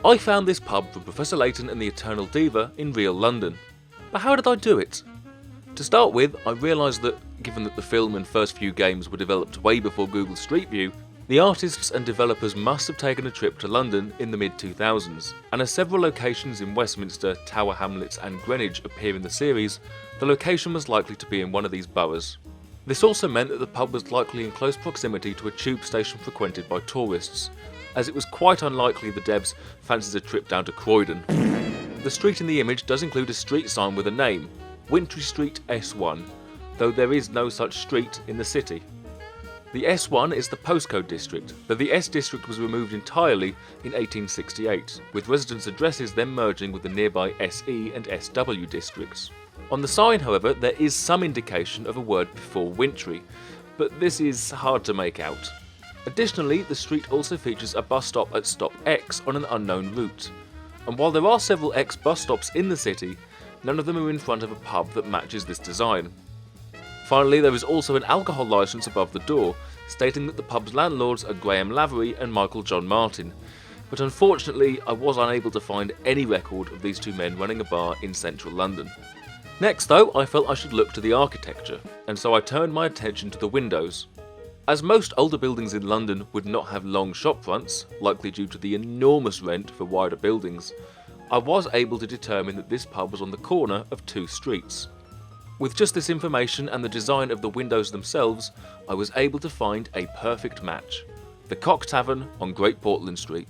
I found this pub from Professor Layton and the Eternal Diva in real London. But how did I do it? To start with, I realised that, given that the film and first few games were developed way before Google Street View, the artists and developers must have taken a trip to London in the mid-2000s, and as several locations in Westminster, Tower Hamlets and Greenwich appear in the series, the location was likely to be in one of these boroughs. This also meant that the pub was likely in close proximity to a tube station frequented by tourists, as it was quite unlikely the devs fancied a trip down to Croydon. The street in the image does include a street sign with a name, Wintry Street S1, though there is no such street in the city. The S1 is the postcode district, though the S district was removed entirely in 1868, with residents' addresses then merging with the nearby SE and SW districts. On the sign, however, there is some indication of a word before Wintry, but this is hard to make out. Additionally, the street also features a bus stop at stop X on an unknown route, and while there are several X bus stops in the city, none of them are in front of a pub that matches this design. Finally, there is also an alcohol licence above the door, stating that the pub's landlords are Graham Lavery and Michael John Martin, but unfortunately I was unable to find any record of these two men running a bar in central London. Next though, I felt I should look to the architecture, and so I turned my attention to the windows. As most older buildings in London would not have long shop fronts, likely due to the enormous rent for wider buildings, I was able to determine that this pub was on the corner of two streets. With just this information and the design of the windows themselves, I was able to find a perfect match: the Cock Tavern on Great Portland Street.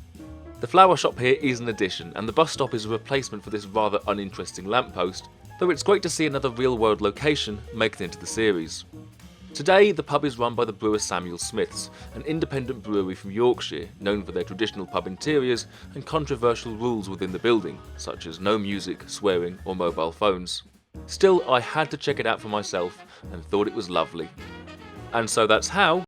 The flower shop here is an addition, and the bus stop is a replacement for this rather uninteresting lamppost, though it's great to see another real-world location make it into the series. Today, the pub is run by the brewer Samuel Smiths, an independent brewery from Yorkshire, known for their traditional pub interiors and controversial rules within the building, such as no music, swearing, or mobile phones. Still, I had to check it out for myself and thought it was lovely. And so that's how